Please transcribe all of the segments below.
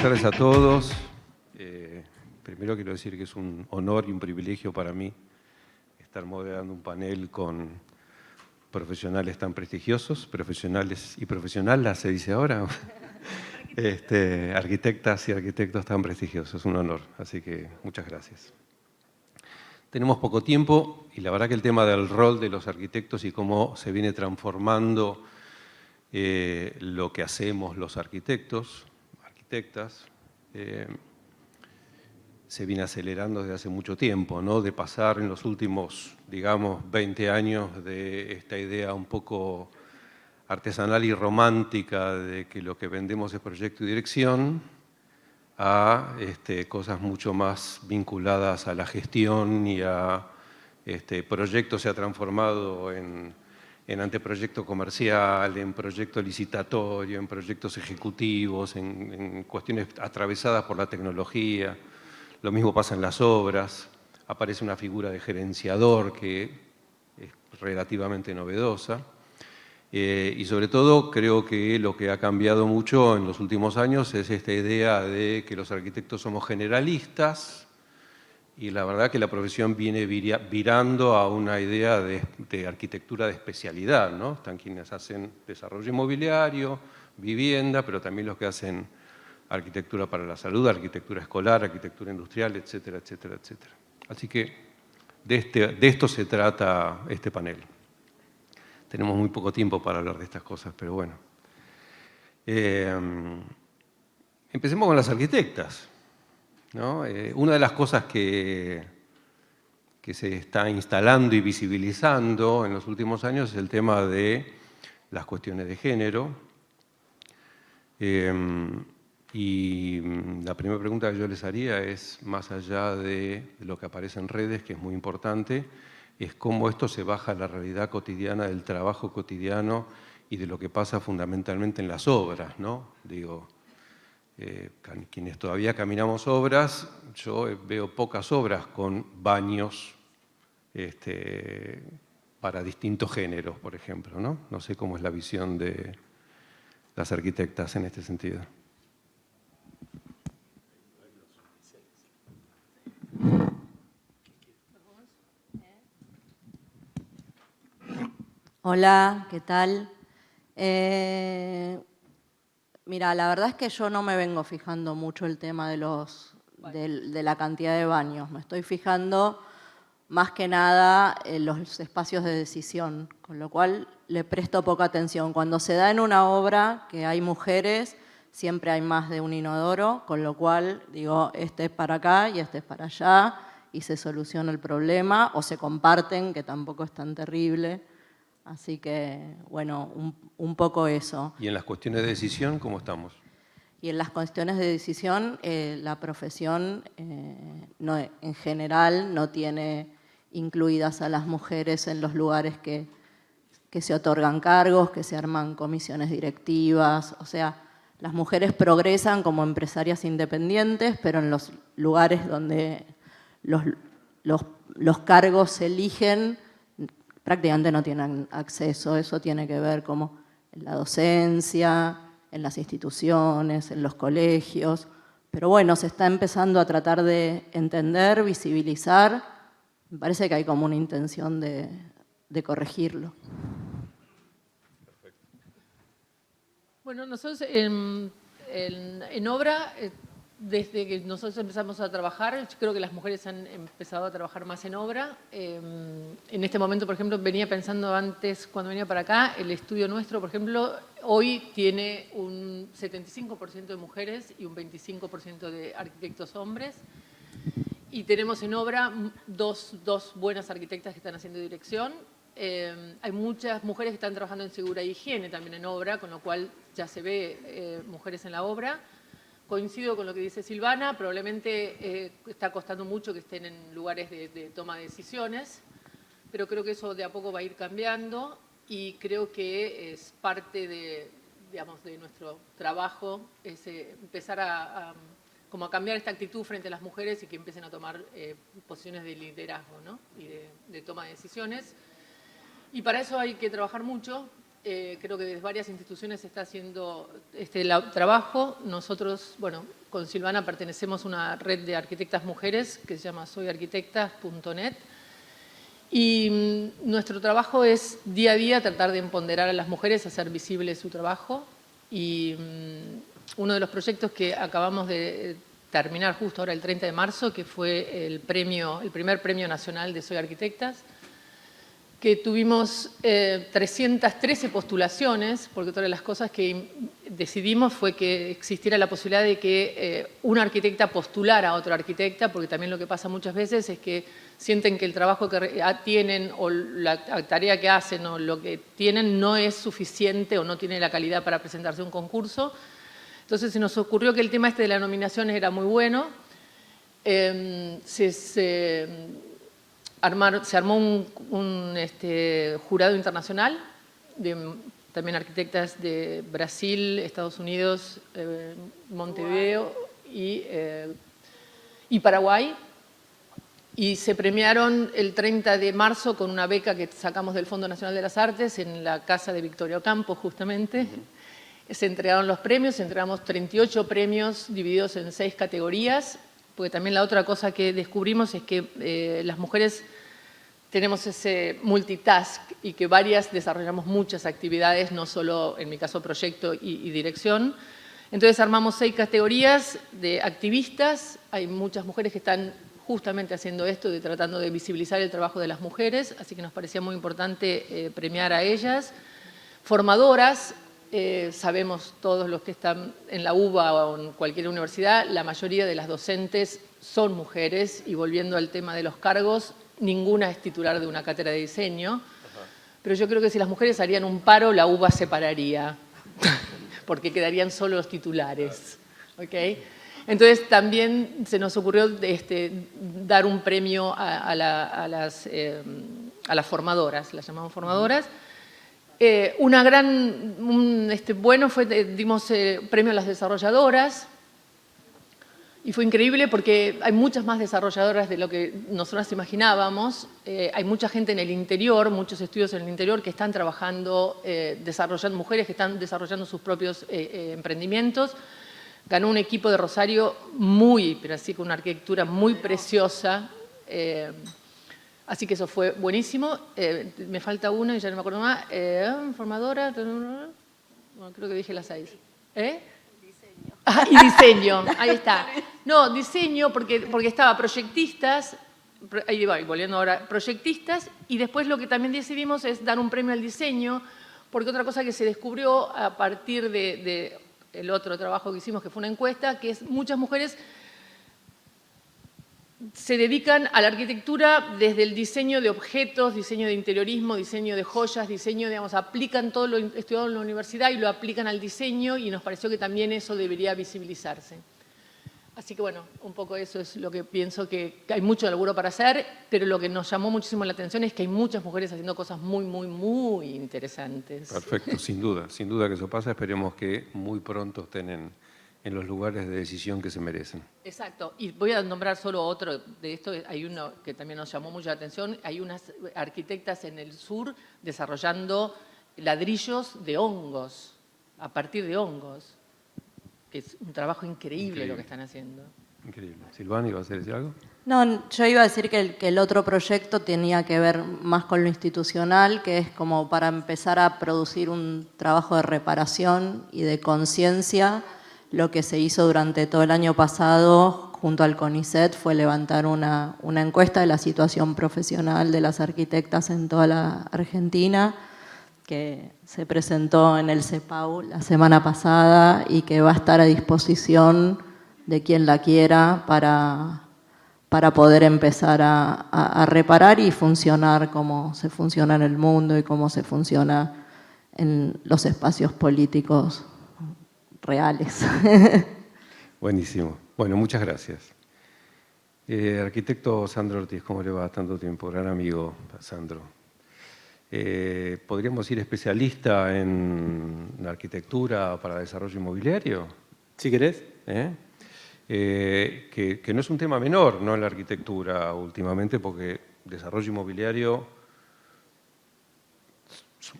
tardes a todos. Primero quiero decir que es un honor y un privilegio para mí estar moderando un panel con profesionales tan prestigiosos, profesionales y profesionalas, se dice ahora, arquitectas y arquitectos tan prestigiosos, es un honor, así que muchas gracias. Tenemos poco tiempo y la verdad que el tema del rol de los arquitectos y cómo se viene transformando lo que hacemos los arquitectos, arquitectas, se viene acelerando desde hace mucho tiempo, ¿no? De pasar en los últimos, digamos, 20 años de esta idea un poco artesanal y romántica de que lo que vendemos es proyecto y dirección, a cosas mucho más vinculadas a la gestión y a proyecto se ha transformado en anteproyecto comercial, en proyecto licitatorio, en proyectos ejecutivos, en cuestiones atravesadas por la tecnología. Lo mismo pasa en las obras, aparece una figura de gerenciador que es relativamente novedosa. Y sobre todo creo que lo que ha cambiado mucho en los últimos años es esta idea de que los arquitectos somos generalistas y la verdad que la profesión viene virando a una idea de arquitectura de especialidad, ¿no? Están quienes hacen desarrollo inmobiliario, vivienda, pero también los que hacen arquitectura para la salud, arquitectura escolar, arquitectura industrial, etcétera, etcétera, etcétera. Así que de esto se trata este panel. Tenemos muy poco tiempo para hablar de estas cosas, pero bueno. Empecemos con las arquitectas, ¿no? Una de las cosas que se está instalando y visibilizando en los últimos años es el tema de las cuestiones de género. Y la primera pregunta que yo les haría es, más allá de lo que aparece en redes, que es muy importante, es cómo esto se baja a la realidad cotidiana del trabajo cotidiano y de lo que pasa fundamentalmente en las obras, ¿no? Digo, quienes todavía caminamos obras, yo veo pocas obras con baños para distintos géneros, por ejemplo, ¿no? No sé cómo es la visión de las arquitectas en este sentido. Hola, ¿qué tal? Mira, la verdad es que yo no me vengo fijando mucho el tema de la cantidad de baños. Me estoy fijando más que nada en los espacios de decisión, con lo cual le presto poca atención. Cuando se da en una obra que hay mujeres, siempre hay más de un inodoro, con lo cual digo, este es para acá y este es para allá, y se soluciona el problema, o se comparten, que tampoco es tan terrible. Así que, bueno, un poco eso. ¿Y en las cuestiones de decisión cómo estamos? Y en las cuestiones de decisión, la profesión en general no tiene incluidas a las mujeres en los lugares que se otorgan cargos, que se arman comisiones directivas. O sea, las mujeres progresan como empresarias independientes, pero en los lugares donde los cargos se eligen, prácticamente no tienen acceso. Eso tiene que ver como en la docencia, en las instituciones, en los colegios. Pero bueno, se está empezando a tratar de entender, visibilizar. Me parece que hay como una intención de corregirlo. Perfecto. Bueno, nosotros en obra, desde que nosotros empezamos a trabajar, yo creo que las mujeres han empezado a trabajar más en obra. En este momento, por ejemplo, venía pensando antes, cuando venía para acá, el estudio nuestro, por ejemplo, hoy tiene un 75% de mujeres y un 25% de arquitectos hombres. Y tenemos en obra dos buenas arquitectas que están haciendo dirección. Hay muchas mujeres que están trabajando en seguridad y higiene también en obra, con lo cual ya se ve mujeres en la obra. Coincido con lo que dice Silvana, probablemente está costando mucho que estén en lugares de toma de decisiones, pero creo que eso de a poco va a ir cambiando y creo que es parte de nuestro trabajo, es empezar a cambiar esta actitud frente a las mujeres y que empiecen a tomar posiciones de liderazgo, ¿no? Y de toma de decisiones. Y para eso hay que trabajar mucho. Creo que desde varias instituciones se está haciendo este trabajo. Nosotros, bueno, con Silvana pertenecemos a una red de arquitectas mujeres que se llama soyarquitectas.net. Y nuestro trabajo es día a día tratar de empoderar a las mujeres, hacer visible su trabajo. Y uno de los proyectos que acabamos de terminar justo ahora el 30 de marzo, que fue el primer premio nacional de Soy Arquitectas, que tuvimos 313 postulaciones, porque otra de las cosas que decidimos fue que existiera la posibilidad de que una arquitecta postulara a otra arquitecta, porque también lo que pasa muchas veces es que sienten que el trabajo que tienen o la tarea que hacen o lo que tienen no es suficiente o no tiene la calidad para presentarse a un concurso. Entonces se nos ocurrió que el tema este de la nominación era muy bueno. Se armó un jurado internacional de también arquitectas de Brasil, Estados Unidos, Montevideo y Paraguay. Y se premiaron el 30 de marzo con una beca que sacamos del Fondo Nacional de las Artes en la casa de Victoria Ocampo, justamente. Se entregaron los premios, entregamos 38 premios divididos en 6 categorías, porque también la otra cosa que descubrimos es que las mujeres tenemos ese multitask y que varias desarrollamos muchas actividades, no solo, en mi caso, proyecto y dirección. Entonces armamos 6 categorías de activistas. Hay muchas mujeres que están justamente haciendo esto, tratando de visibilizar el trabajo de las mujeres, así que nos parecía muy importante premiar a ellas. Formadoras, sabemos todos los que están en la UBA o en cualquier universidad, la mayoría de las docentes son mujeres, y volviendo al tema de los cargos, ninguna es titular de una cátedra de diseño, pero yo creo que si las mujeres harían un paro, la UBA se pararía, porque quedarían solo los titulares. ¿Okay? Entonces también se nos ocurrió dar un premio a las formadoras, las llamamos formadoras. Bueno fue, dimos premio a las desarrolladoras, y fue increíble porque hay muchas más desarrolladoras de lo que nosotras imaginábamos. Hay mucha gente en el interior, muchos estudios en el interior que están trabajando, mujeres que están desarrollando sus propios emprendimientos. Ganó un equipo de Rosario pero así con una arquitectura muy preciosa. Así que eso fue buenísimo. Me falta una y ya no me acuerdo más. Formadora, bueno, creo que dije las 6. Diseño. Y diseño, ahí está. No, diseño porque estaba proyectistas, ahí voy, volviendo ahora, proyectistas, y después lo que también decidimos es dar un premio al diseño, porque otra cosa que se descubrió a partir de el otro trabajo que hicimos, que fue una encuesta, que es muchas mujeres se dedican a la arquitectura desde el diseño de objetos, diseño de interiorismo, diseño de joyas, diseño, digamos, aplican todo lo estudiado en la universidad y lo aplican al diseño, y nos pareció que también eso debería visibilizarse. Así que bueno, un poco eso es lo que pienso, que hay mucho laburo para hacer, pero lo que nos llamó muchísimo la atención es que hay muchas mujeres haciendo cosas muy, muy, muy interesantes. Perfecto, sin duda que eso pasa. Esperemos que muy pronto estén en los lugares de decisión que se merecen. Exacto, y voy a nombrar solo otro de esto. Hay uno que también nos llamó mucho la atención. Hay unas arquitectas en el sur desarrollando ladrillos de hongos, a partir de hongos. Que es un trabajo increíble lo que están haciendo. Increíble. Silvana, ¿ibas a decir algo? No, yo iba a decir que el otro proyecto tenía que ver más con lo institucional, que es como para empezar a producir un trabajo de reparación y de conciencia. Lo que se hizo durante todo el año pasado junto al CONICET fue levantar una encuesta de la situación profesional de las arquitectas en toda la Argentina, que se presentó en el CEPAU la semana pasada y que va a estar a disposición de quien la quiera para poder empezar a reparar y funcionar como se funciona en el mundo y cómo se funciona en los espacios políticos reales. Buenísimo. Bueno, muchas gracias. Arquitecto Sandro Ortiz, ¿cómo le va? Tanto tiempo, gran amigo, Sandro. ¿Podríamos ir especialista en arquitectura para desarrollo inmobiliario? Si querés. Que no es un tema menor, ¿no?, en la arquitectura últimamente, porque desarrollo inmobiliario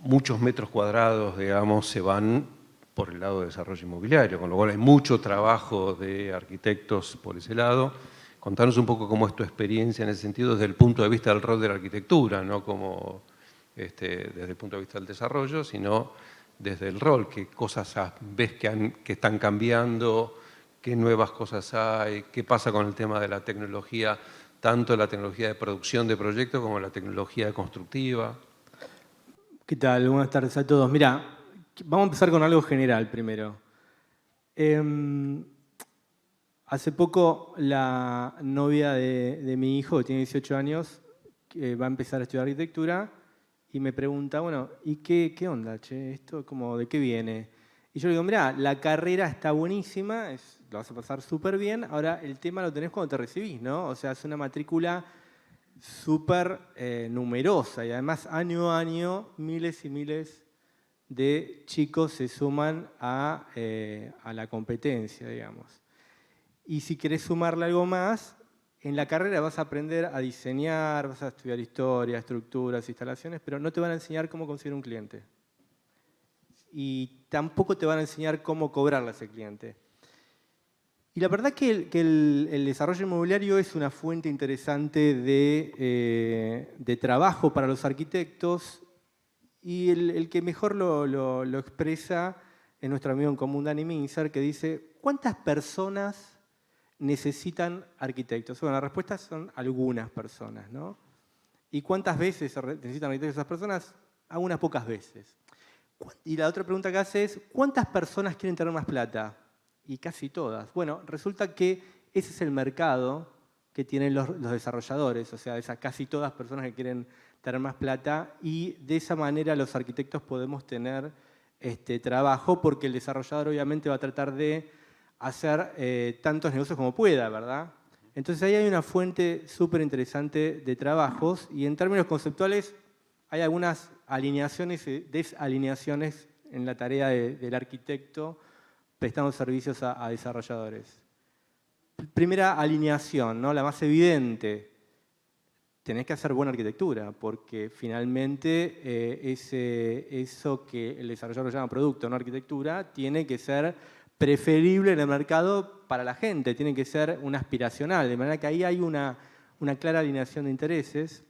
muchos metros cuadrados, digamos, se van por el lado de desarrollo inmobiliario, con lo cual hay mucho trabajo de arquitectos por ese lado. Contanos un poco cómo es tu experiencia en ese sentido desde el punto de vista del rol de la arquitectura, no como desde el punto de vista del desarrollo, sino desde el rol, qué cosas ves que están cambiando, qué nuevas cosas hay, qué pasa con el tema de la tecnología, tanto la tecnología de producción de proyectos como la tecnología constructiva. ¿Qué tal? Buenas tardes a todos. Mira, vamos a empezar con algo general primero. Hace poco la novia de mi hijo, que tiene 18 años, va a empezar a estudiar arquitectura y me pregunta, bueno, ¿y qué onda, che? ¿Esto como de qué viene? Y yo le digo, mira, la carrera está buenísima, lo vas a pasar súper bien, ahora el tema lo tenés cuando te recibís, ¿no? O sea, es una matrícula súper numerosa y además año a año miles y miles de chicos se suman a la competencia, digamos. Y si querés sumarle algo más, en la carrera vas a aprender a diseñar, vas a estudiar historia, estructuras, instalaciones, pero no te van a enseñar cómo conseguir un cliente. Y tampoco te van a enseñar cómo cobrarle a ese cliente. Y la verdad que el desarrollo inmobiliario es una fuente interesante de trabajo para los arquitectos y el que mejor lo expresa es nuestro amigo en común, Dani Minzer, que dice, ¿cuántas personas necesitan arquitectos? Bueno, la respuesta son algunas personas, ¿no? ¿Y cuántas veces necesitan arquitectos esas personas? Algunas pocas veces. Y la otra pregunta que hace es, ¿cuántas personas quieren tener más plata? Y casi todas. Bueno, resulta que ese es el mercado que tienen los desarrolladores, o sea, esas casi todas personas que quieren tener más plata, y de esa manera los arquitectos podemos tener trabajo, porque el desarrollador obviamente va a tratar de hacer tantos negocios como pueda, ¿verdad? Entonces ahí hay una fuente súper interesante de trabajos, y en términos conceptuales hay algunas alineaciones y desalineaciones en la tarea del arquitecto prestando servicios a desarrolladores. Primera alineación, ¿no? La más evidente. Tenés que hacer buena arquitectura, porque finalmente eso que el desarrollador llama producto, no arquitectura, tiene que ser preferible en el mercado para la gente, tiene que ser un aspiracional, de manera que ahí hay una clara alineación de intereses.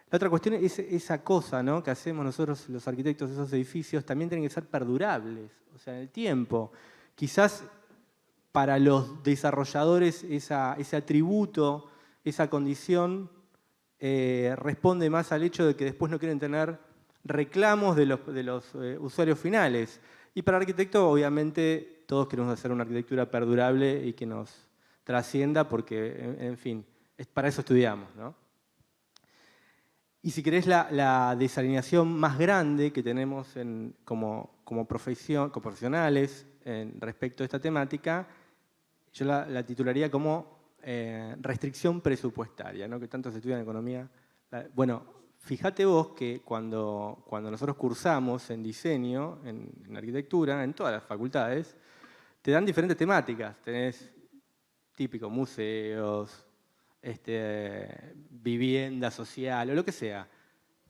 La otra cuestión es esa cosa, ¿no?, que hacemos nosotros los arquitectos, esos edificios, también tienen que ser perdurables, o sea, en el tiempo. Quizás para los desarrolladores ese atributo, esa condición, responde más al hecho de que después no quieren tener reclamos de los usuarios finales. Y para el arquitecto, obviamente, todos queremos hacer una arquitectura perdurable y que nos trascienda, porque, en fin, para eso estudiamos, ¿no? Y si querés, la desalineación más grande que tenemos como profesionales respecto a esta temática, yo la titularía como restricción presupuestaria, ¿no?, que tanto se estudia en economía. Bueno, fíjate vos que cuando nosotros cursamos en diseño, en arquitectura, en todas las facultades, te dan diferentes temáticas. Tenés típico museos, vivienda social o lo que sea,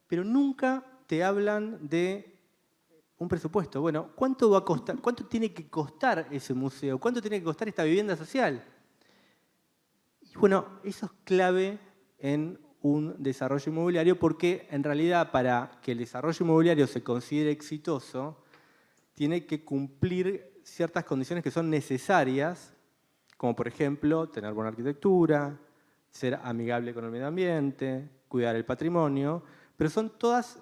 pero nunca te hablan de un presupuesto. Bueno, ¿cuánto va a costar? ¿Cuánto tiene que costar ese museo? ¿Cuánto tiene que costar esta vivienda social? Y bueno, eso es clave en un desarrollo inmobiliario, porque en realidad para que el desarrollo inmobiliario se considere exitoso, tiene que cumplir ciertas condiciones que son necesarias, como por ejemplo tener buena arquitectura, ser amigable con el medio ambiente, cuidar el patrimonio, pero son todas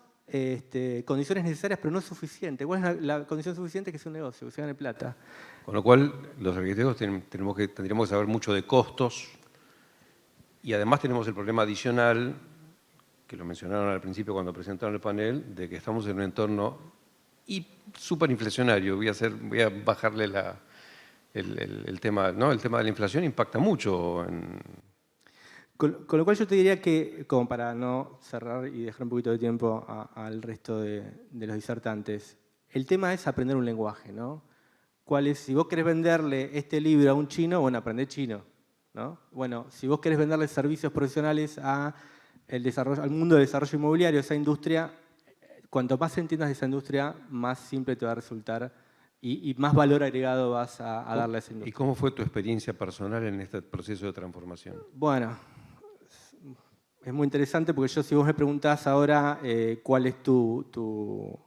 condiciones necesarias, pero no suficientes. ¿Cuál es la condición suficiente? Que sea un negocio, que se gane plata. Con lo cual, los arquitectos tendríamos que saber mucho de costos, y además tenemos el problema adicional, que lo mencionaron al principio cuando presentaron el panel, de que estamos en un entorno superinflacionario. Voy a bajarle el tema, ¿no? El tema de la inflación impacta mucho Con lo cual yo te diría que, como para no cerrar y dejar un poquito de tiempo al resto de los disertantes, el tema es aprender un lenguaje, ¿no? Si vos querés venderle este libro a un chino, bueno, aprende chino, ¿no? Bueno, si vos querés venderle servicios profesionales al mundo del desarrollo inmobiliario, esa industria, cuanto más entiendas de esa industria, más simple te va a resultar y más valor agregado vas a darle a esa ¿Y industria. cómo fue tu experiencia personal en este proceso de transformación? Bueno, es muy interesante porque yo, si vos me preguntás ahora cuál es tu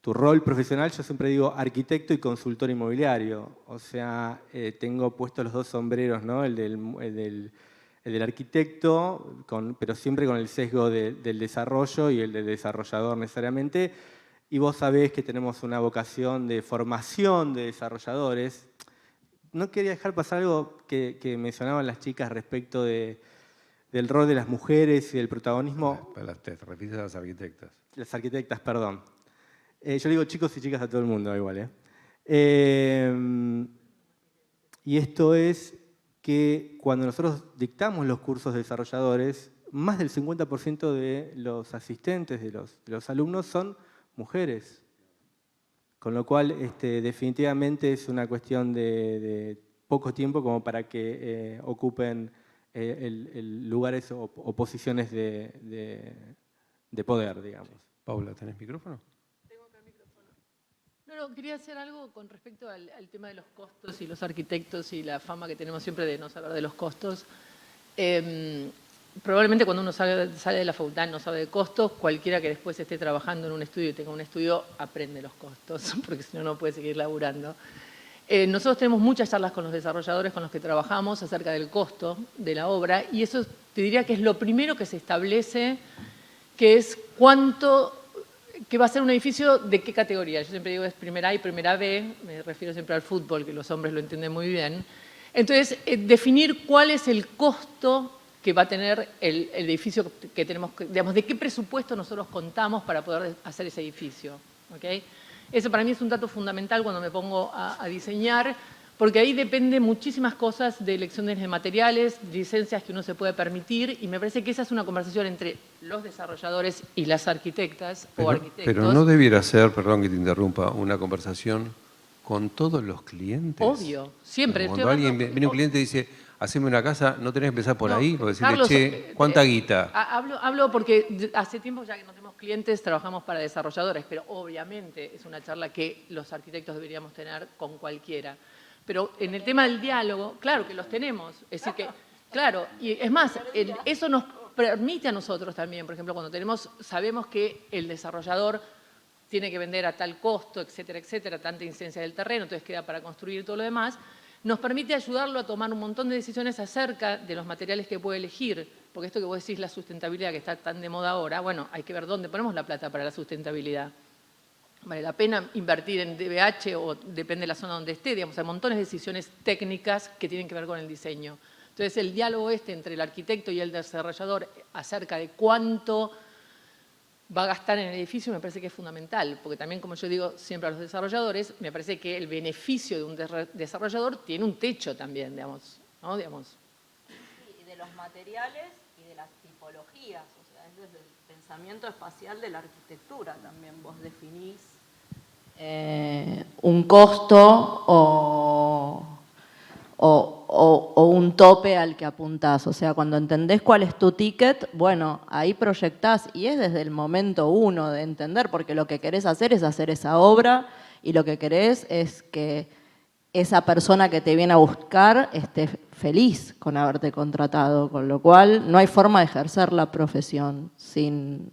rol profesional, yo siempre digo arquitecto y consultor inmobiliario. O sea, tengo puestos los dos sombreros, ¿no? El del arquitecto, pero siempre con el sesgo del desarrollo y el del desarrollador necesariamente. Y vos sabés que tenemos una vocación de formación de desarrolladores. No quería dejar pasar algo que mencionaban las chicas respecto del rol de las mujeres y del protagonismo. ¿Te refieres a las arquitectas? Las arquitectas, perdón. Yo digo chicos y chicas a todo el mundo, igual. Y esto es que cuando nosotros dictamos los cursos de desarrolladores, más del 50% de los asistentes, de los alumnos, son mujeres. Con lo cual, definitivamente es una cuestión de poco tiempo como para que ocupen lugares o posiciones de poder, digamos. Paula, ¿tenés micrófono? No, quería hacer algo con respecto al tema de los costos y los arquitectos y la fama que tenemos siempre de no saber de los costos. Probablemente cuando uno sale de la facultad no sabe de costos, cualquiera que después esté trabajando en un estudio y tenga un estudio aprende los costos, porque si no, no puede seguir laburando. Nosotros tenemos muchas charlas con los desarrolladores con los que trabajamos acerca del costo de la obra y eso te diría que es lo primero que se establece, que es cuánto... ¿Qué va a ser un edificio de qué categoría? Yo siempre digo es primera A y primera B, me refiero siempre al fútbol, que los hombres lo entienden muy bien. Entonces, definir cuál es el costo que va a tener el edificio que tenemos, digamos, de qué presupuesto nosotros contamos para poder hacer ese edificio. ¿Okay? Eso para mí es un dato fundamental cuando me pongo a diseñar, porque ahí depende muchísimas cosas de elecciones de materiales, licencias que uno se puede permitir, y me parece que esa es una conversación entre los desarrolladores y las arquitectas o arquitectos. Pero no debiera ser, perdón que te interrumpa, una conversación con todos los clientes. Obvio, siempre. Cuando alguien viene un cliente y dice, haceme una casa, no tenés que empezar por ahí, o decirle, Carlos, che, ¿cuánta guita? Hablo porque hace tiempo ya que no tenemos clientes, trabajamos para desarrolladores, pero obviamente es una charla que los arquitectos deberíamos tener con cualquiera. Pero en el tema del diálogo, claro que los tenemos. Es decir que, claro, y es más, eso nos permite a nosotros también, por ejemplo, cuando sabemos que el desarrollador tiene que vender a tal costo, etcétera, tanta incidencia del terreno, entonces queda para construir todo lo demás, nos permite ayudarlo a tomar un montón de decisiones acerca de los materiales que puede elegir, porque esto que vos decís, la sustentabilidad que está tan de moda ahora, bueno, hay que ver dónde ponemos la plata para la sustentabilidad. ¿Vale la pena invertir en DBH o depende de la zona donde esté? Digamos, hay montones de decisiones técnicas que tienen que ver con el diseño. Entonces, el diálogo entre el arquitecto y el desarrollador acerca de cuánto va a gastar en el edificio me parece que es fundamental, porque también, como yo digo siempre a los desarrolladores, me parece que el beneficio de un desarrollador tiene un techo también, digamos, ¿no? Digamos. Sí, y de los materiales y de las tipologías, o sea, es desde el pensamiento espacial de la arquitectura también vos definís un costo o un tope al que apuntás. O sea, cuando entendés cuál es tu ticket, bueno, ahí proyectás y es desde el momento uno de entender, porque lo que querés hacer es hacer esa obra y lo que querés es que esa persona que te viene a buscar esté feliz con haberte contratado, con lo cual no hay forma de ejercer la profesión sin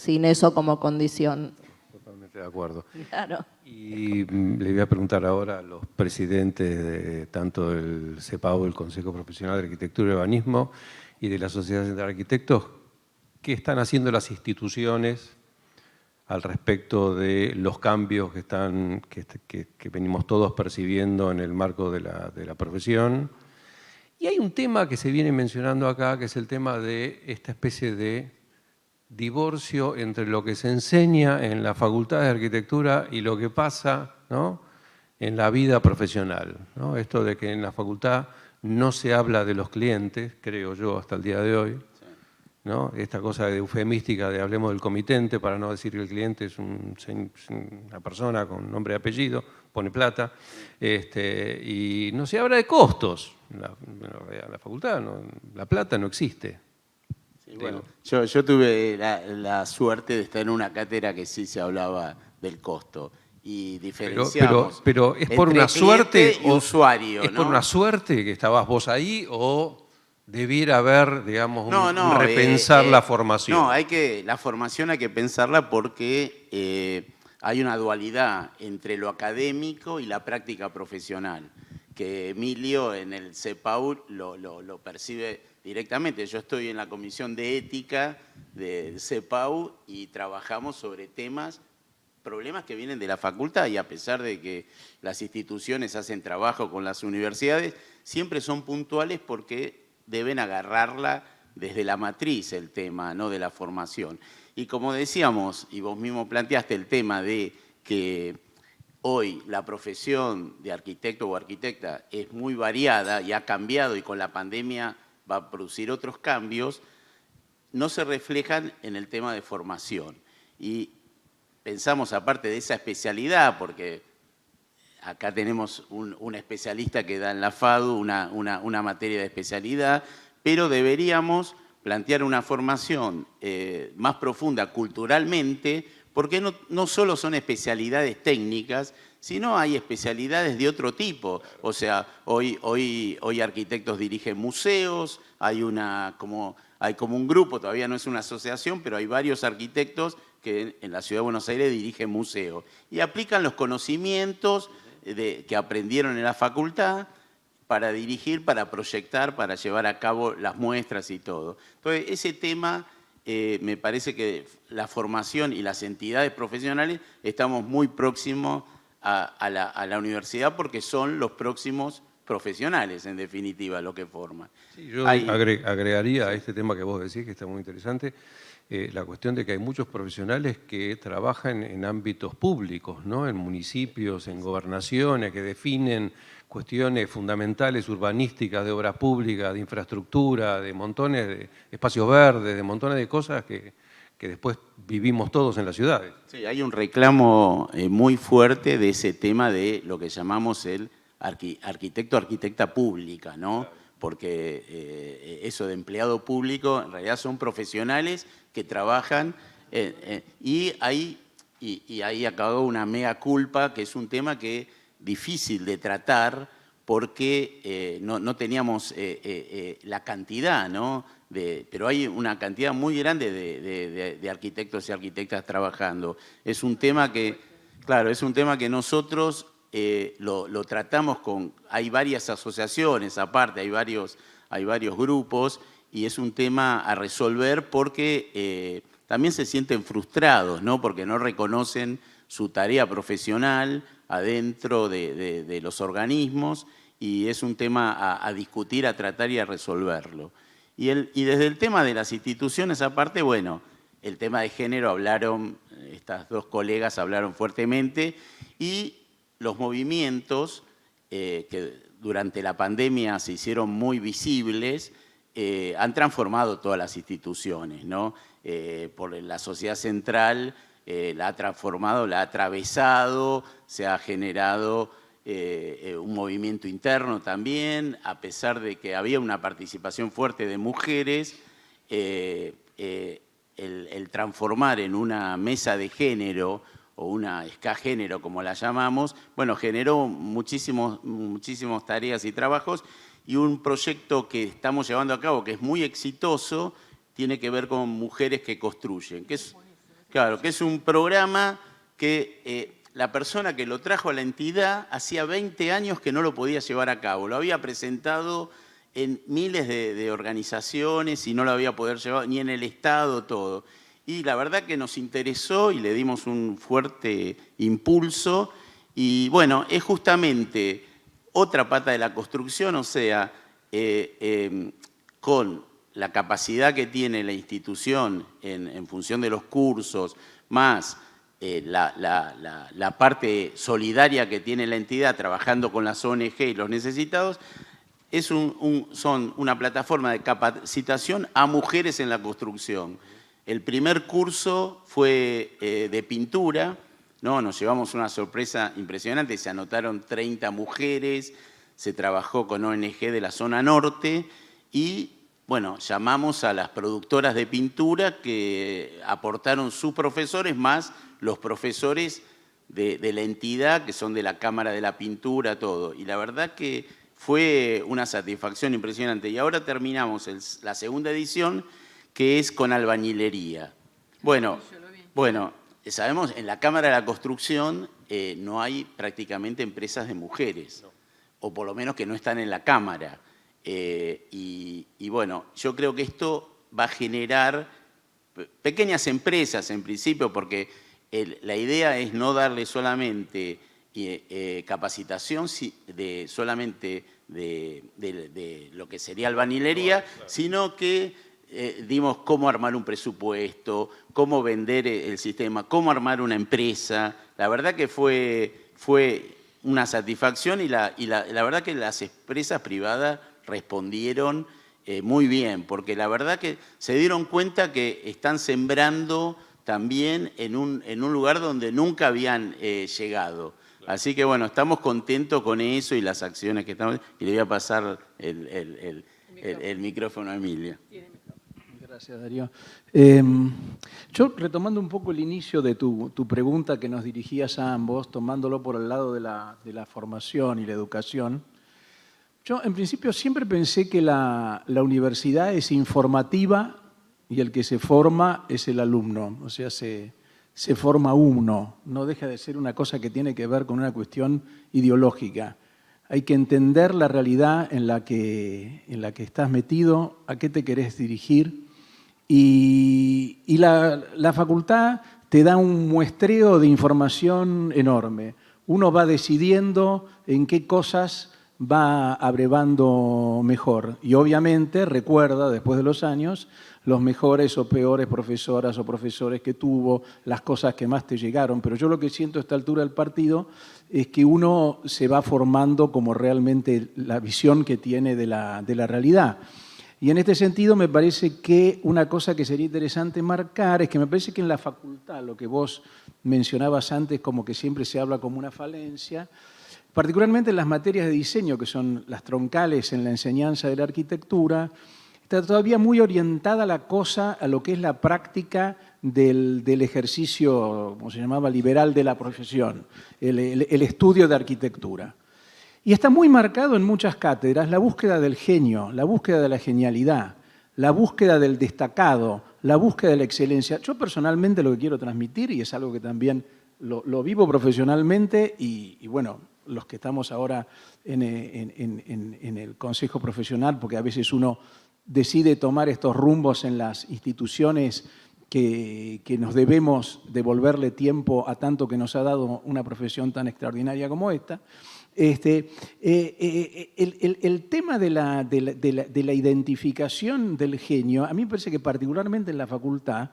eso como condición. Totalmente de acuerdo. Claro. Y le voy a preguntar ahora a los presidentes de tanto del CEPAU, el Consejo Profesional de Arquitectura y Urbanismo, y de la Sociedad de Arquitectos, ¿qué están haciendo las instituciones al respecto de los cambios que venimos todos percibiendo en el marco de la profesión? Y hay un tema que se viene mencionando acá, que es el tema de esta especie de divorcio entre lo que se enseña en la Facultad de Arquitectura y lo que pasa, ¿no?, en la vida profesional, ¿no? Esto de que en la facultad no se habla de los clientes, creo yo, hasta el día de hoy, ¿no? Esta cosa de eufemística de hablemos del comitente, para no decir que el cliente es una persona con nombre y apellido, pone plata, y no se habla de costos. En la facultad la plata no existe. Sí, bueno, yo tuve la suerte de estar en una cátedra que sí se hablaba del costo y diferenciamos pero ¿es por entre una suerte cliente y usuario, es por ¿no? una suerte que estabas vos ahí o debiera haber, digamos, un repensar la formación? No, la formación hay que pensarla porque hay una dualidad entre lo académico y la práctica profesional, que Emilio en el CEPAU lo percibe directamente. Yo estoy en la comisión de ética del CEPAU y trabajamos sobre problemas que vienen de la facultad, y a pesar de que las instituciones hacen trabajo con las universidades, siempre son puntuales porque deben agarrarla desde la matriz el tema, ¿no?, de la formación. Y como decíamos, y vos mismo planteaste el tema de que hoy la profesión de arquitecto o arquitecta es muy variada y ha cambiado, y con la pandemia va a producir otros cambios, no se reflejan en el tema de formación. Y pensamos, aparte de esa especialidad, porque acá tenemos un especialista que da en la FADU una materia de especialidad, pero deberíamos plantear una formación más profunda culturalmente, porque no solo son especialidades técnicas, sino hay especialidades de otro tipo. O sea, hoy arquitectos dirigen museos, hay como un grupo, todavía no es una asociación, pero hay varios arquitectos que en la Ciudad de Buenos Aires dirigen museos y aplican los conocimientos que aprendieron en la facultad para dirigir, para proyectar, para llevar a cabo las muestras y todo. Entonces, ese tema, me parece que la formación y las entidades profesionales estamos muy próximos a la universidad, porque son los próximos profesionales, en definitiva, lo que forman. Sí, yo agregaría a este tema que vos decís, que está muy interesante, la cuestión de que hay muchos profesionales que trabajan en ámbitos públicos, ¿no?, en municipios, en gobernaciones, que definen cuestiones fundamentales urbanísticas, de obras públicas, de infraestructura, de montones de espacios verdes, de montones de cosas que después vivimos todos en las ciudades. Sí, hay un reclamo muy fuerte de ese tema de lo que llamamos el arquitecta pública, ¿no? Claro. Porque eso de empleado público en realidad son profesionales que trabajan y ahí acabó una mea culpa, que es un tema que difícil de tratar porque no teníamos la cantidad, ¿no? Pero hay una cantidad muy grande de arquitectos y arquitectas trabajando. Es un tema que, claro, es un tema que nosotros lo tratamos hay varias asociaciones aparte, hay varios grupos, y es un tema a resolver porque también se sienten frustrados, ¿no?, porque no reconocen su tarea profesional adentro de los organismos, y es un tema a discutir, a tratar y a resolverlo. Y desde el tema de las instituciones aparte, bueno, el tema de género estas dos colegas hablaron fuertemente, y los movimientos que durante la pandemia se hicieron muy visibles han transformado todas las instituciones, ¿no? Por la sociedad central la ha transformado, la ha atravesado, se ha generado un movimiento interno también, a pesar de que había una participación fuerte de mujeres, el transformar en una mesa de género o una escagénero, como la llamamos, bueno, generó muchísimas tareas y trabajos, y un proyecto que estamos llevando a cabo que es muy exitoso tiene que ver con Mujeres que Construyen, que es un programa que la persona que lo trajo a la entidad hacía 20 años que no lo podía llevar a cabo. Lo había presentado en miles de organizaciones y no lo había podido llevar ni en el Estado, todo. Y la verdad que nos interesó y le dimos un fuerte impulso. Y bueno, es justamente otra pata de la construcción, o sea, con la capacidad que tiene la institución en función de los cursos, más la parte solidaria que tiene la entidad trabajando con las ONG y los necesitados, son una plataforma de capacitación a mujeres en la construcción. El primer curso fue de pintura, ¿no? Nos llevamos una sorpresa impresionante, se anotaron 30 mujeres, se trabajó con ONG de la zona norte y bueno, llamamos a las productoras de pintura que aportaron sus profesores más los profesores de la entidad, que son de la Cámara de la Pintura, todo. Y la verdad que fue una satisfacción impresionante. Y ahora terminamos la segunda edición, que es con albañilería. Bueno, sabemos, en la Cámara de la Construcción no hay prácticamente empresas de mujeres, o por lo menos que no están en la Cámara. Y bueno, yo creo que esto va a generar pequeñas empresas en principio, porque la idea es no darle solamente capacitación solamente de lo que sería albañilería, sino que dimos cómo armar un presupuesto, cómo vender el sistema, cómo armar una empresa. La verdad que fue una satisfacción y la verdad que las empresas privadas respondieron muy bien, porque la verdad que se dieron cuenta que están sembrando también en un lugar donde nunca habían llegado. Así que bueno, estamos contentos con eso y las acciones que estamos... Y le voy a pasar el micrófono a Emilia. Gracias, Darío. Yo, retomando un poco el inicio de tu pregunta que nos dirigías a ambos, tomándolo por el lado de la formación y la educación, yo en principio siempre pensé que la universidad es informativa y el que se forma es el alumno, o sea, se forma uno, no deja de ser una cosa que tiene que ver con una cuestión ideológica. Hay que entender la realidad en la que estás metido, a qué te querés dirigir, y la facultad te da un muestreo de información enorme. Uno va decidiendo en qué cosas va abrevando mejor. Y obviamente recuerda, después de los años, los mejores o peores profesoras o profesores que tuvo, las cosas que más te llegaron. Pero yo lo que siento a esta altura del partido es que uno se va formando como realmente la visión que tiene de la realidad. Y en este sentido me parece que una cosa que sería interesante marcar es que me parece que en la facultad, lo que vos mencionabas antes como que siempre se habla como una falencia, particularmente en las materias de diseño, que son las troncales en la enseñanza de la arquitectura, está todavía muy orientada la cosa a lo que es la práctica del ejercicio, como se llamaba, liberal de la profesión, el estudio de arquitectura. Y está muy marcado en muchas cátedras la búsqueda del genio, la búsqueda de la genialidad, la búsqueda del destacado, la búsqueda de la excelencia. Yo personalmente lo que quiero transmitir, y es algo que también lo vivo profesionalmente, y bueno, los que estamos ahora en el consejo profesional, porque a veces uno decide tomar estos rumbos en las instituciones que nos debemos devolverle tiempo a tanto que nos ha dado una profesión tan extraordinaria como esta. El tema de la identificación del genio, a mí me parece que particularmente en la facultad,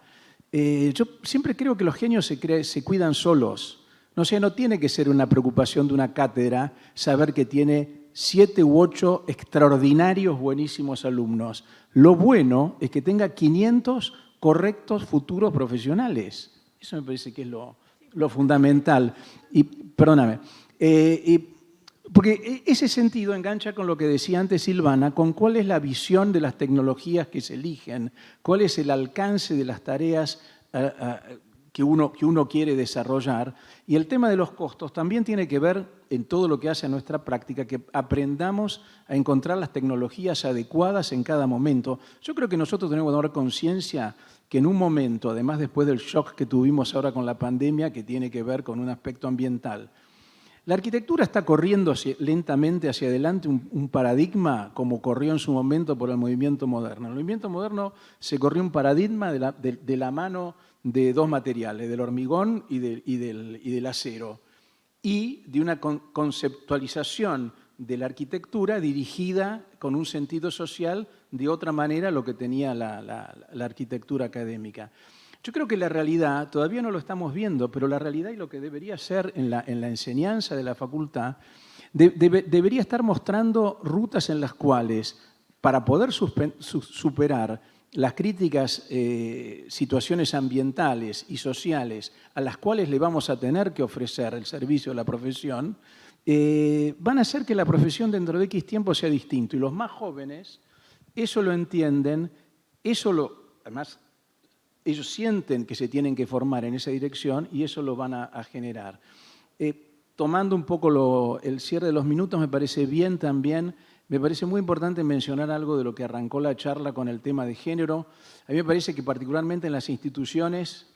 yo siempre creo que los genios se cuidan solos. O sea, no tiene que ser una preocupación de una cátedra saber que tiene 7 u 8 extraordinarios, buenísimos alumnos. Lo bueno es que tenga 500 correctos futuros profesionales. Eso me parece que es lo fundamental. Y, perdóname, porque ese sentido engancha con lo que decía antes Silvana, con cuál es la visión de las tecnologías que se eligen, cuál es el alcance de las tareas que uno quiere desarrollar. Y el tema de los costos también tiene que ver en todo lo que hace a nuestra práctica, que aprendamos a encontrar las tecnologías adecuadas en cada momento. Yo creo que nosotros tenemos que tomar conciencia que en un momento, además después del shock que tuvimos ahora con la pandemia, que tiene que ver con un aspecto ambiental, la arquitectura está corriendo lentamente hacia adelante un paradigma como corrió en su momento por el movimiento moderno. En el movimiento moderno se corrió un paradigma de la mano de dos materiales, del hormigón y del acero, y de una conceptualización de la arquitectura dirigida con un sentido social de otra manera a lo que tenía la arquitectura académica. Yo creo que la realidad, todavía no lo estamos viendo, pero la realidad y lo que debería ser en la enseñanza de la facultad, debería estar mostrando rutas en las cuales, para poder superar las críticas situaciones ambientales y sociales a las cuales le vamos a tener que ofrecer el servicio de la profesión, van a hacer que la profesión dentro de X tiempo sea distinto. Y los más jóvenes eso lo entienden, además, ellos sienten que se tienen que formar en esa dirección y eso lo van a generar. Tomando un poco el cierre de los minutos, me parece bien también, me parece muy importante mencionar algo de lo que arrancó la charla con el tema de género. A mí me parece que particularmente en las instituciones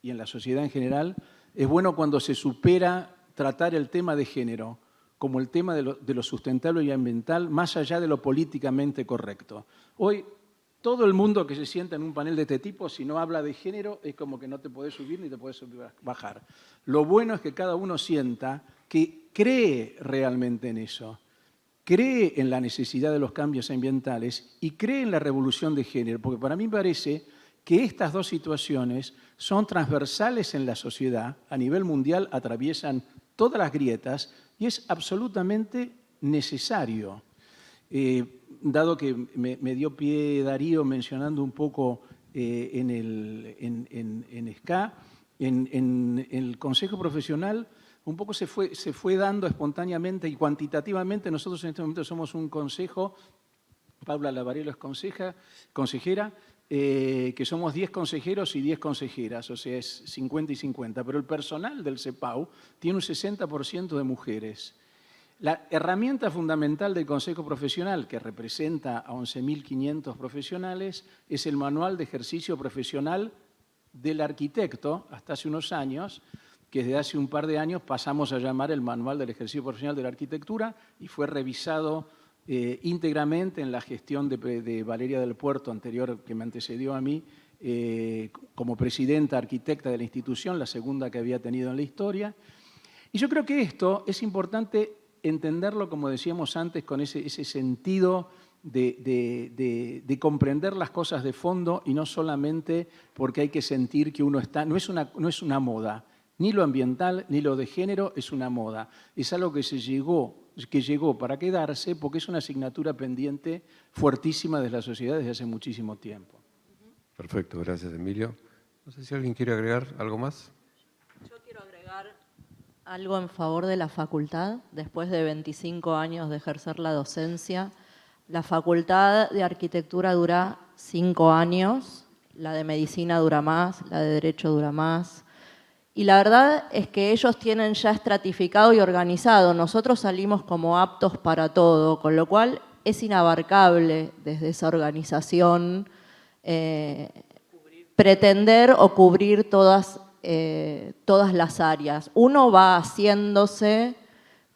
y en la sociedad en general, es bueno cuando se supera tratar el tema de género como el tema de lo sustentable y ambiental, más allá de lo políticamente correcto. Hoy, todo el mundo que se sienta en un panel de este tipo, si no habla de género, es como que no te podés subir ni te podés bajar. Lo bueno es que cada uno sienta que cree realmente en eso, cree en la necesidad de los cambios ambientales y cree en la revolución de género, porque para mí me parece que estas dos situaciones son transversales en la sociedad, a nivel mundial atraviesan todas las grietas y es absolutamente necesario. Dado que me dio pie Darío mencionando un poco en SCA, en el Consejo Profesional, un poco se fue dando espontáneamente y cuantitativamente. Nosotros en este momento somos un consejo, Paula Lavarello es consejera, que somos 10 consejeros y 10 consejeras, o sea, es 50 y 50. Pero el personal del CEPAU tiene un 60% de mujeres. La herramienta fundamental del Consejo Profesional, que representa a 11.500 profesionales, es el Manual de Ejercicio Profesional del Arquitecto, hasta hace unos años, que desde hace un par de años pasamos a llamar el Manual del Ejercicio Profesional de la Arquitectura y fue revisado íntegramente en la gestión de Valeria del Puerto, anterior que me antecedió a mí, como presidenta arquitecta de la institución, la segunda que había tenido en la historia. Y yo creo que esto es importante entenderlo, como decíamos antes, con ese sentido de comprender las cosas de fondo y no solamente porque hay que sentir que uno está... No es una moda, ni lo ambiental ni lo de género es una moda. Es algo que llegó para quedarse porque es una asignatura pendiente fuertísima de la sociedad desde hace muchísimo tiempo. Perfecto, gracias Emilio. No sé si alguien quiere agregar algo más. Yo quiero agregar algo en favor de la facultad. Después de 25 años de ejercer la docencia, la facultad de arquitectura dura 5 años, la de medicina dura más, la de derecho dura más. Y la verdad es que ellos tienen ya estratificado y organizado. Nosotros salimos como aptos para todo, con lo cual es inabarcable desde esa organización pretender o cubrir todas las áreas. Uno va haciéndose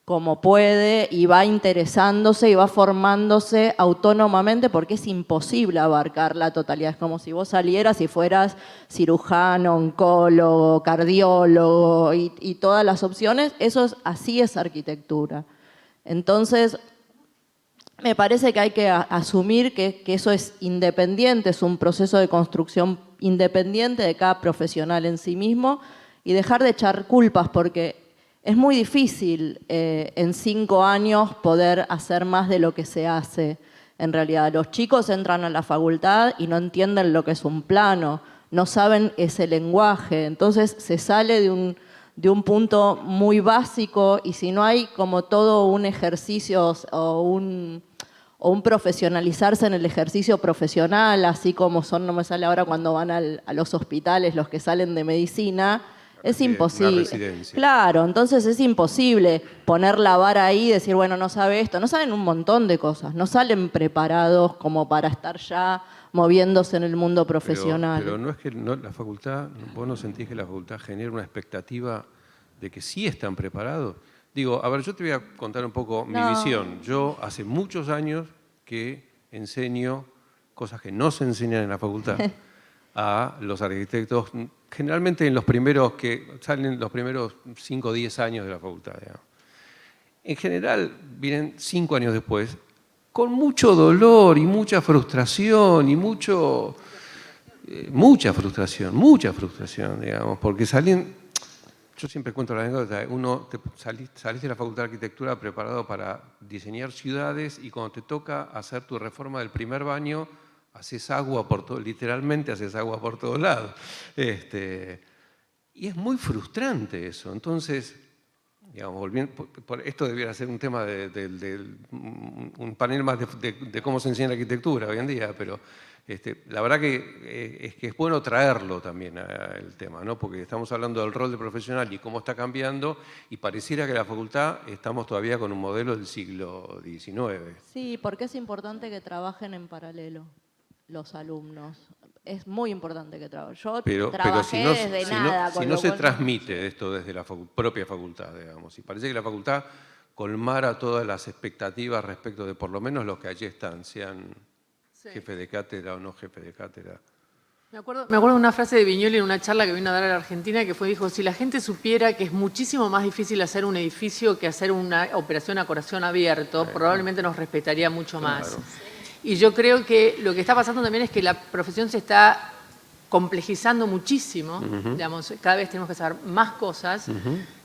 como puede y va interesándose y va formándose autónomamente porque es imposible abarcar la totalidad. Es como si vos salieras y fueras cirujano, oncólogo, cardiólogo y todas las opciones. Así es arquitectura. Entonces, me parece que hay que asumir que eso es independiente, es un proceso de construcción independiente de cada profesional en sí mismo y dejar de echar culpas porque es muy difícil en 5 años poder hacer más de lo que se hace en realidad. Los chicos entran a la facultad y no entienden lo que es un plano, no saben ese lenguaje, entonces se sale de un punto muy básico y si no hay como todo un ejercicio o un profesionalizarse en el ejercicio profesional, así como son, no me sale ahora cuando van a los hospitales los que salen de medicina, es imposible. Claro, entonces es imposible poner la vara ahí y decir, bueno, no sabe esto. No saben un montón de cosas, no salen preparados como para estar ya moviéndose en el mundo profesional. Pero no es que la facultad, vos no sentís que la facultad genera una expectativa de que sí están preparados. Digo, a ver, yo te voy a contar un poco mi visión. Yo hace muchos años que enseño cosas que no se enseñan en la facultad a los arquitectos, generalmente en los primeros que salen los primeros 5 o 10 años de la facultad. Digamos. En general vienen 5 años después con mucho dolor y mucha frustración y mucha frustración, digamos, porque salen. Yo siempre cuento la anécdota, salís de la Facultad de Arquitectura preparado para diseñar ciudades y cuando te toca hacer tu reforma del primer baño, haces agua por todo, literalmente haces agua por todos lados. Y es muy frustrante eso. Entonces, digamos, volviendo, esto debiera ser un tema un panel más de cómo se enseña la arquitectura hoy en día, pero la verdad que es bueno traerlo también el tema, ¿no? Porque estamos hablando del rol de profesional y cómo está cambiando, y pareciera que en la facultad estamos todavía con un modelo del siglo XIX. Sí, porque es importante que trabajen en paralelo los alumnos. Es muy importante que trabajen. Yo trabajé desde nada. Si no se transmite esto desde la propia facultad, digamos, y parece que la facultad colmara todas las expectativas respecto de por lo menos los que allí están, sean jefe de cátedra o no jefe de cátedra. Me acuerdo de una frase de Viñoly en una charla que vino a dar a la Argentina, que dijo, si la gente supiera que es muchísimo más difícil hacer un edificio que hacer una operación a corazón abierto, probablemente nos respetaría mucho más. Claro. Y yo creo que lo que está pasando también es que la profesión se está complejizando muchísimo, digamos, cada vez tenemos que saber más cosas,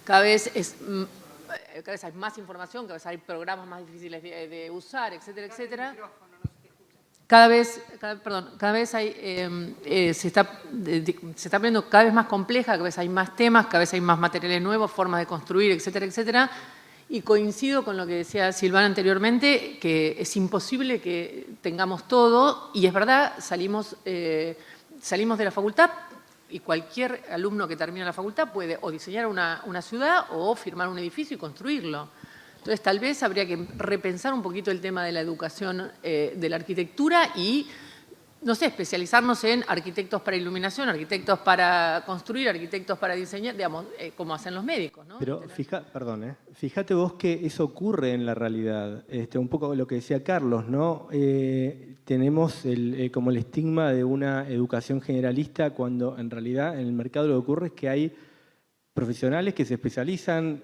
cada vez hay más información, cada vez hay programas más difíciles de usar, etcétera, etcétera. Cada vez hay, se está poniendo cada vez más compleja, cada vez hay más temas, cada vez hay más materiales nuevos, formas de construir, etcétera, etcétera. Y coincido con lo que decía Silvana anteriormente, que es imposible que tengamos todo, y es verdad, salimos de la facultad y cualquier alumno que termina la facultad puede o diseñar una ciudad o firmar un edificio y construirlo. Entonces, tal vez habría que repensar un poquito el tema de la educación de la arquitectura y, no sé, especializarnos en arquitectos para iluminación, arquitectos para construir, arquitectos para diseñar, digamos, como hacen los médicos, ¿no? Pero fíjate vos que eso ocurre en la realidad. Un poco lo que decía Carlos, ¿no? Tenemos como el estigma de una educación generalista cuando en realidad en el mercado lo que ocurre es que hay profesionales que se especializan,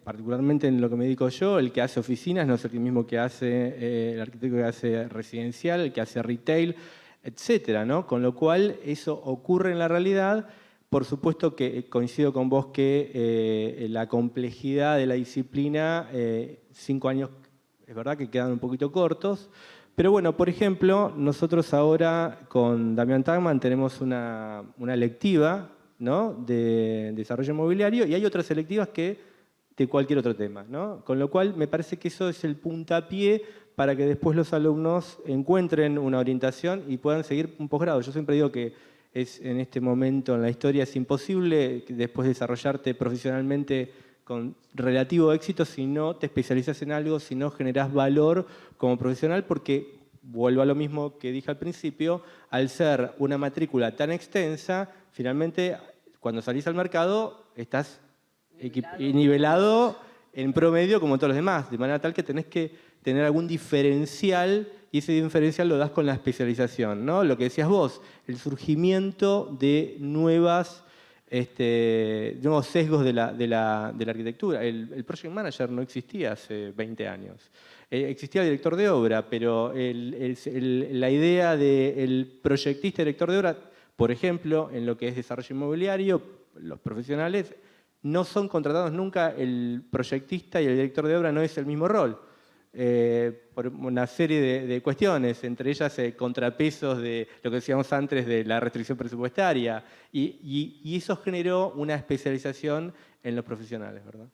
particularmente en lo que me dedico yo, el que hace oficinas no es el mismo que hace el arquitecto que hace residencial, el que hace retail, etcétera, ¿no? Con lo cual eso ocurre en la realidad. Por supuesto que coincido con vos que la complejidad de la disciplina, 5 años es verdad que quedan un poquito cortos, pero bueno, por ejemplo, nosotros ahora con Damián Tagman tenemos una electiva, ¿no?, de desarrollo inmobiliario, y hay otras selectivas que de cualquier otro tema, ¿no? Con lo cual me parece que eso es el puntapié para que después los alumnos encuentren una orientación y puedan seguir un posgrado. Yo siempre digo que en este momento en la historia es imposible después desarrollarte profesionalmente con relativo éxito si no te especializas en algo, si no generás valor como profesional, porque vuelvo a lo mismo que dije al principio, al ser una matrícula tan extensa, finalmente cuando salís al mercado estás nivelado en promedio como todos los demás, de manera tal que tenés que tener algún diferencial, y ese diferencial lo das con la especialización, ¿no? Lo que decías vos, el surgimiento de nuevos sesgos de la arquitectura. El project manager no existía hace 20 años. Existía el director de obra, pero la idea del proyectista y director de obra, por ejemplo, en lo que es desarrollo inmobiliario, los profesionales no son contratados nunca, el proyectista y el director de obra no es el mismo rol. Por una serie de cuestiones, entre ellas contrapesos de lo que decíamos antes de la restricción presupuestaria, y eso generó una especialización en los profesionales, ¿verdad?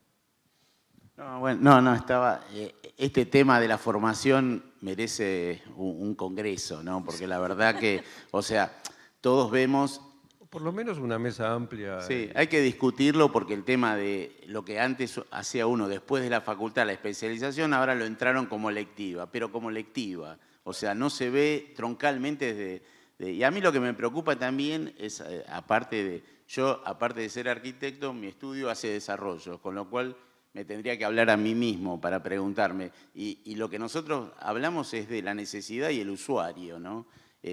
Este tema de la formación merece un congreso, ¿no? Porque la verdad que, o sea, todos vemos... Por lo menos una mesa amplia. Sí, hay que discutirlo porque el tema de lo que antes hacía uno después de la facultad, la especialización, ahora lo entraron como lectiva, pero como lectiva. O sea, no se ve troncalmente y a mí lo que me preocupa también es, aparte de ser arquitecto, mi estudio hace desarrollo, con lo cual me tendría que hablar a mí mismo para preguntarme. Y lo que nosotros hablamos es de la necesidad y el usuario, ¿no?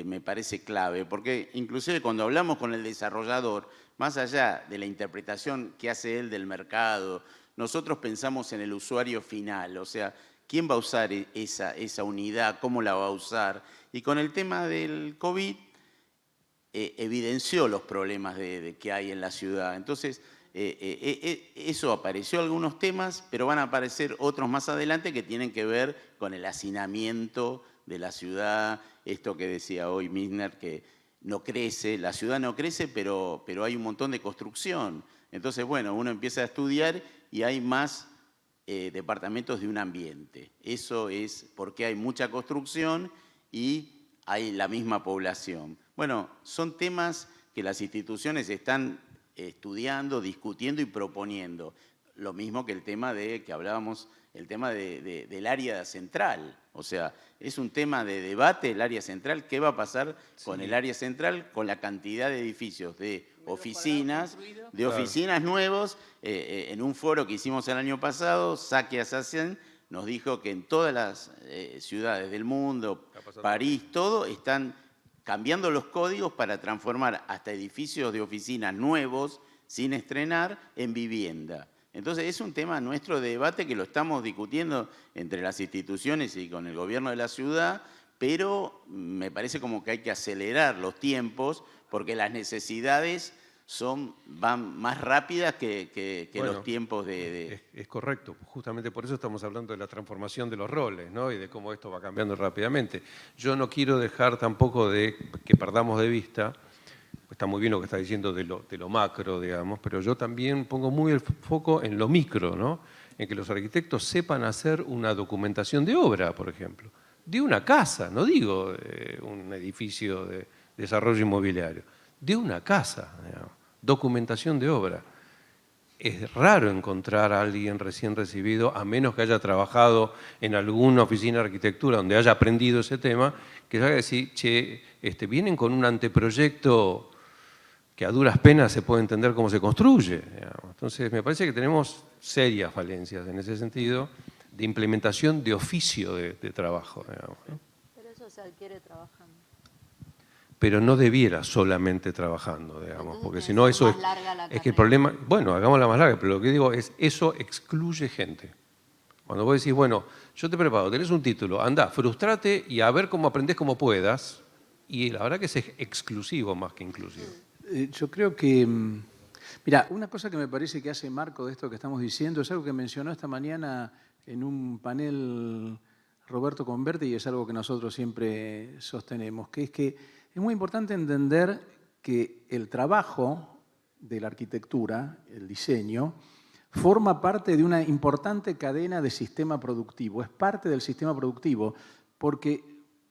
Me parece clave, porque inclusive cuando hablamos con el desarrollador, más allá de la interpretación que hace él del mercado, nosotros pensamos en el usuario final, o sea, ¿quién va a usar esa unidad? ¿Cómo la va a usar? Y con el tema del COVID, evidenció los problemas que hay en la ciudad. Entonces, eso apareció algunos temas, pero van a aparecer otros más adelante que tienen que ver con el hacinamiento de la ciudad, esto que decía hoy Misner, que no crece, la ciudad no crece, pero hay un montón de construcción. Entonces, bueno, uno empieza a estudiar y hay más departamentos de un ambiente. Eso es porque hay mucha construcción y hay la misma población. Bueno, son temas que las instituciones están estudiando, discutiendo y proponiendo. Lo mismo que el tema que hablábamos, el tema del área central. O sea, es un tema de debate el área central. ¿Qué va a pasar con el área central? Con la cantidad de edificios, de oficinas nuevos. En un foro que hicimos el año pasado, Sakia Sassen nos dijo que en todas las ciudades del mundo, París, todo, están cambiando los códigos para transformar hasta edificios de oficinas nuevos, sin estrenar, en vivienda. Entonces es un tema nuestro de debate que lo estamos discutiendo entre las instituciones y con el gobierno de la ciudad, pero me parece como que hay que acelerar los tiempos porque las necesidades van más rápidas que Bueno, los tiempos Es correcto, justamente por eso estamos hablando de la transformación de los roles, ¿no? Y de cómo esto va cambiando rápidamente. Yo no quiero dejar tampoco de que perdamos de vista, está muy bien lo que está diciendo de lo macro, digamos, pero yo también pongo muy el foco en lo micro, ¿no? En que los arquitectos sepan hacer una documentación de obra, por ejemplo, de una casa, no digo un edificio de desarrollo inmobiliario, de una casa, digamos. Documentación de obra. Es raro encontrar a alguien recién recibido, a menos que haya trabajado en alguna oficina de arquitectura donde haya aprendido ese tema, que se haga decir, che, vienen con un anteproyecto que a duras penas se puede entender cómo se construye. Digamos. Entonces, me parece que tenemos serias falencias en ese sentido de implementación de oficio de trabajo. Digamos, ¿no? Pero eso se adquiere trabajando. Pero no debiera solamente trabajando, digamos, Entonces, porque si no eso es que el problema, bueno, hagámosla más larga, pero lo que digo es, eso excluye gente. Cuando vos decís, bueno, yo te preparo, tenés un título, andá, frustrate y a ver cómo aprendés como puedas, y la verdad que es exclusivo más que inclusivo. Yo creo que, mira, una cosa que me parece que hace marco de esto que estamos diciendo es algo que mencionó esta mañana en un panel Roberto Converti y es algo que nosotros siempre sostenemos, que es que es muy importante entender que el trabajo de la arquitectura, el diseño, forma parte de una importante cadena de sistema productivo, es parte del sistema productivo, porque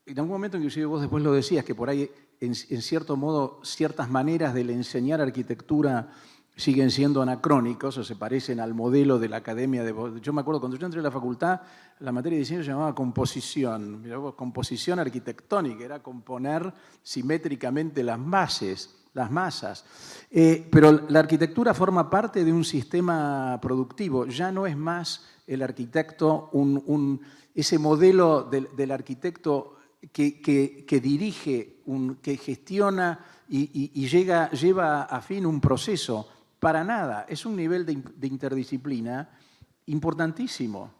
en algún momento, inclusive vos después lo decías, que por ahí, en cierto modo, ciertas maneras de enseñar arquitectura siguen siendo anacrónicos o se parecen al modelo de la academia. Yo me acuerdo, cuando yo entré a la facultad, la materia de diseño se llamaba composición, composición arquitectónica, era componer simétricamente las bases, las masas. Pero la arquitectura forma parte de un sistema productivo, ya no es más el arquitecto, ese modelo del arquitecto que dirige, que gestiona y lleva a fin un proceso. Para nada, es un nivel de interdisciplina importantísimo.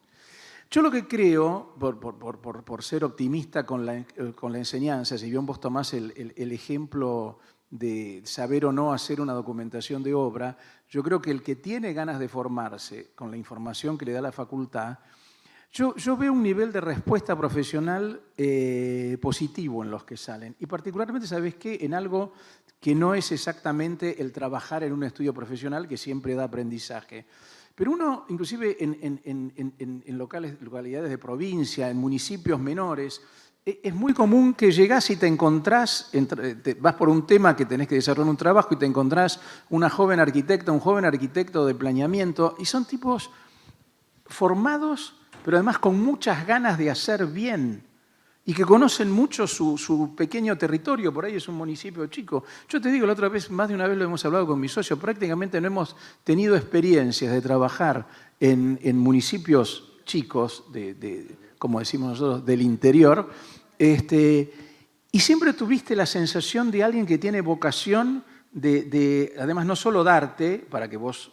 Yo lo que creo, por ser optimista con la enseñanza, si bien vos tomás el ejemplo de saber o no hacer una documentación de obra, yo creo que el que tiene ganas de formarse con la información que le da la facultad, yo veo un nivel de respuesta profesional positivo en los que salen. Y particularmente, ¿sabés qué? En algo que no es exactamente el trabajar en un estudio profesional que siempre da aprendizaje. Pero uno, inclusive en localidades de provincia, en municipios menores, es muy común que llegás y te encontrás, vas por un tema que tenés que desarrollar un trabajo y te encontrás una joven arquitecta, un joven arquitecto de planeamiento, y son tipos formados, pero además con muchas ganas de hacer bien y que conocen mucho su pequeño territorio, por ahí es un municipio chico. Yo te digo, la otra vez, más de una vez lo hemos hablado con mi socio, prácticamente no hemos tenido experiencias de trabajar en municipios chicos, como decimos nosotros, del interior, y siempre tuviste la sensación de alguien que tiene vocación de además, no solo darte, para que vos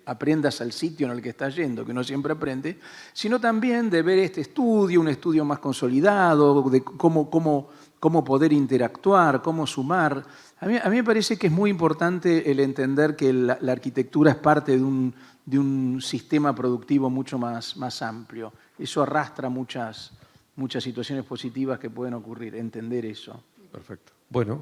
aprendas al sitio en el que estás yendo, que uno siempre aprende, sino también de ver este estudio, un estudio más consolidado, de cómo poder interactuar, cómo sumar. A mí me parece que es muy importante el entender que la arquitectura es parte de un sistema productivo mucho más amplio. Eso arrastra muchas situaciones positivas que pueden ocurrir, entender eso. Perfecto. Bueno,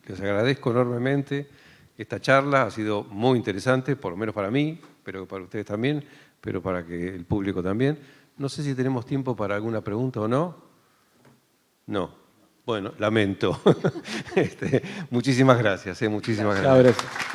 les agradezco enormemente. Esta charla ha sido muy interesante, por lo menos para mí. espero que para ustedes también, pero para que el público también. No sé si tenemos tiempo para alguna pregunta o no. No. Bueno, lamento. Muchísimas gracias. Muchísimas gracias. Gracias.